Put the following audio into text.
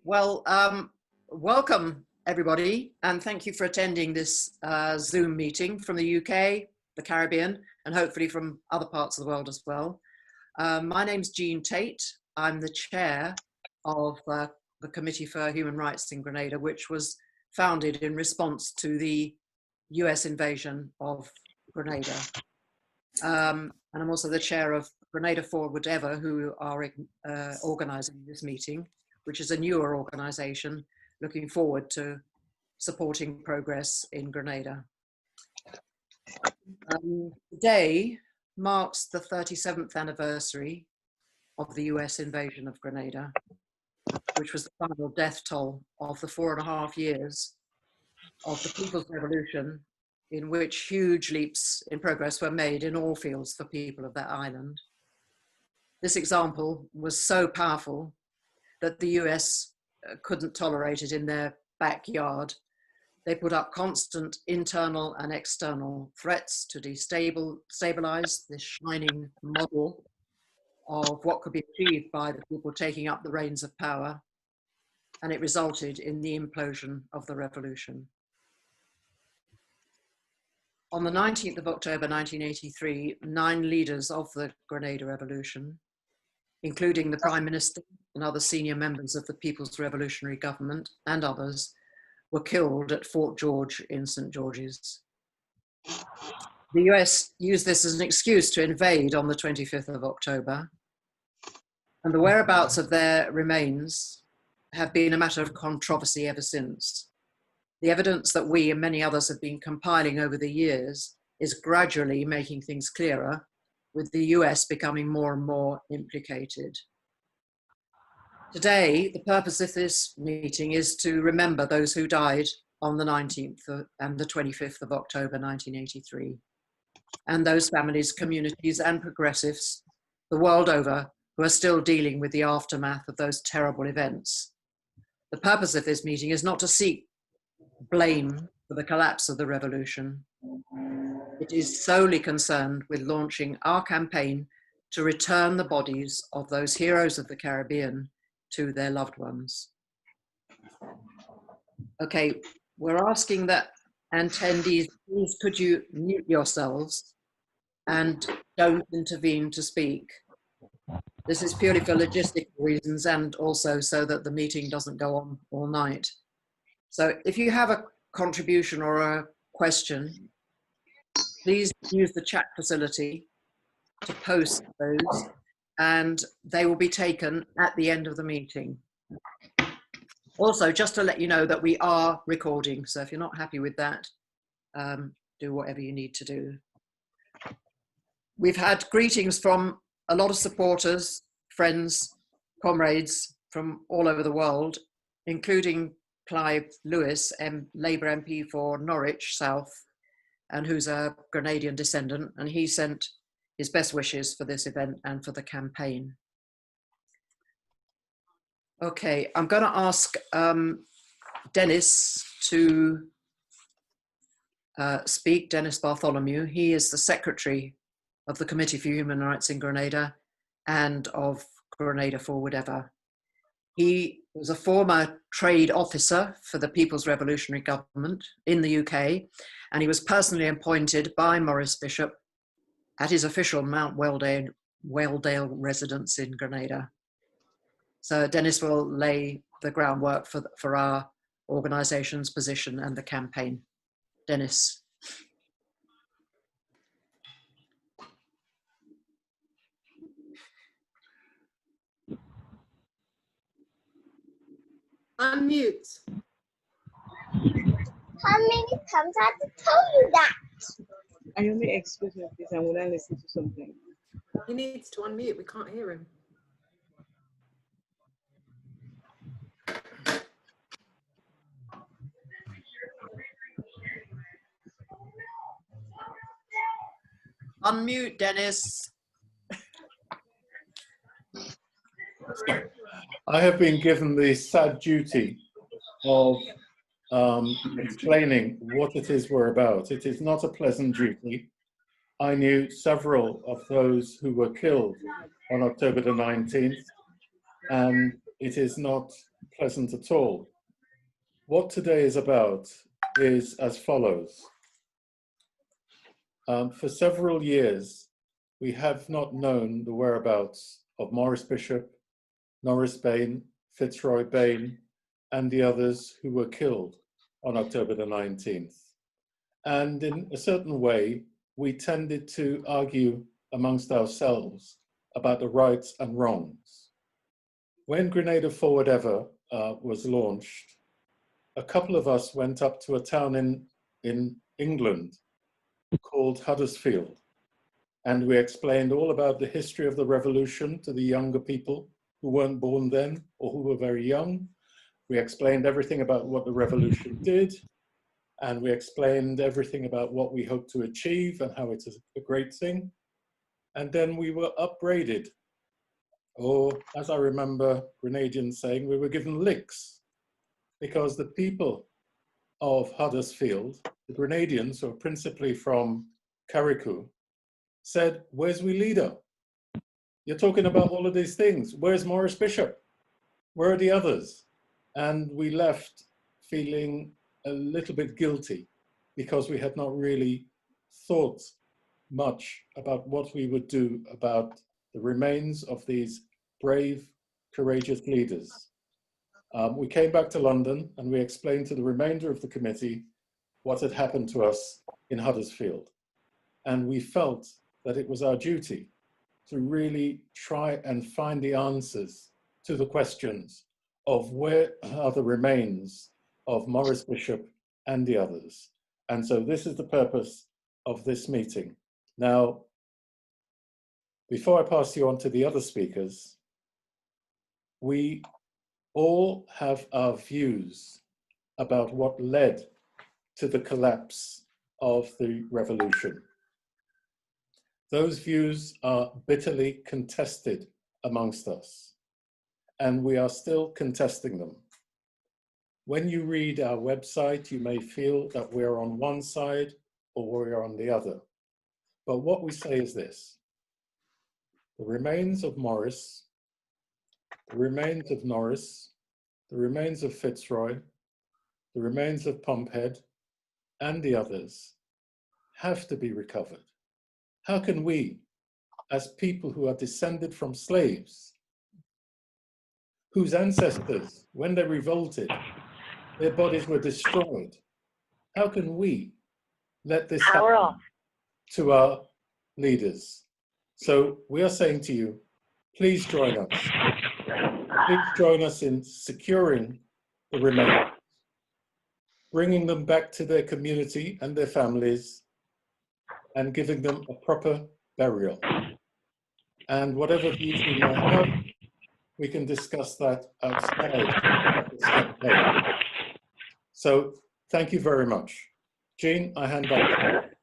Well, welcome everybody, and thank you for attending this Zoom meeting from the UK, the Caribbean, and hopefully from other parts of the world as well. My name's Tate. I'm the chair of the Committee for Human Rights in Grenada, which was founded in response to the US invasion of Grenada. And I'm also the chair of Grenada Forward Ever, who are organising this meeting, which is a newer organisation looking forward to supporting progress in Grenada. Today marks the 37th anniversary of the US invasion of Grenada, which was the final death toll of the 4.5 years of the People's Revolution, in which huge leaps in progress were made in all fields for people of that island. This example was so powerful that the US couldn't tolerate it in their backyard. They put up constant internal and external threats to destabilize this shining model of what could be achieved by the people taking up the reins of power, and it resulted in the implosion of the revolution. On the 19th of October 1983, 9 leaders of the Grenada Revolution, including the Prime Minister and other senior members of the People's Revolutionary Government and others, were killed at Fort George in St. George's. The US used this as an excuse to invade on the 25th of October, and the whereabouts of their remains have been a matter of controversy ever since. The evidence that we and many others have been compiling over the years is gradually making things clearer, with the US becoming more and more implicated. Today, the purpose of this meeting is to remember those who died on the 19th and the 25th of October 1983, and those families, communities, and progressives the world over who are still dealing with the aftermath of those terrible events. The purpose of this meeting is not to seek blame for the collapse of the revolution. It is solely concerned with launching our campaign to return the bodies of those heroes of the Caribbean to their loved ones. Okay, we're asking that attendees, please could you mute yourselves and don't intervene to speak. This is purely for logistical reasons and also so that the meeting doesn't go on all night. So if you have a contribution or a question, please use the chat facility to post those, and they will be taken at the end of the meeting. Also, just to let you know that we are recording, so if you're not happy with that, do whatever you need to do. We've had greetings from a lot of supporters, friends, comrades from all over the world, including Clive Lewis, Labour MP for Norwich South, and who's a Grenadian descendant, and he sent his best wishes for this event and for the campaign. Okay, I'm going to ask Dennis to speak, Dennis Bartholomew. He is the Secretary of the Committee for Human Rights in Grenada and of Grenada Forward Ever. He was a former trade officer for the People's Revolutionary Government in the UK, and he was personally appointed by Maurice Bishop at his official Mount Weldale residence in Grenada. So Dennis will lay the groundwork for our organisation's position and the campaign. Dennis. Unmute. How many times I have to tell you that? I only excuse me, please. I want to listen to something. He needs to unmute. We can't hear him. Unmute, Dennis. I have been given the sad duty of explaining what it is we're about. It is not a pleasant duty. I knew several of those who were killed on October the 19th, and it is not pleasant at all. What today is about is as follows. For several years, we have not known the whereabouts of Maurice Bishop, Norris Bain, Fitzroy Bain, and the others who were killed on October the 19th. And in a certain way, we tended to argue amongst ourselves about the rights and wrongs. When Grenada Forward Ever was launched, a couple of us went up to a town in England called Huddersfield, and we explained all about the history of the revolution to the younger people who weren't born then or who were very young. We explained everything about what the revolution did, and we explained everything about what we hope to achieve and how it's a great thing. And then we were upbraided, or as I remember Grenadians saying, we were given licks, because the people of Huddersfield, the Grenadians, who are principally from Carrickoo, said, "Where's we leader? You're talking about all of these things. Where's Maurice Bishop? Where are the others?" And we left feeling a little bit guilty because we had not really thought much about what we would do about the remains of these brave, courageous leaders. We came back to London and we explained to the remainder of the committee what had happened to us in Huddersfield. And we felt that it was our duty to really try and find the answers to the questions of where are the remains of Maurice Bishop and the others. And so this is the purpose of this meeting. Now, before I pass you on to the other speakers, we all have our views about what led to the collapse of the revolution. Those views are bitterly contested amongst us, and we are still contesting them. When you read our website, you may feel that we're on one side or we're on the other. But what we say is this: the remains of Maurice, the remains of Norris, the remains of Fitzroy, the remains of Pumphead, and the others have to be recovered. How can we, as people who are descended from slaves, whose ancestors, when they revolted, their bodies were destroyed, how can we let this happen to our leaders? So we are saying to you, please join us. Please join us in securing the remains, bringing them back to their community and their families, and giving them a proper burial. And whatever views we may have, we can discuss that outside of this campaign. So thank you very much. Jean, I hand back to you.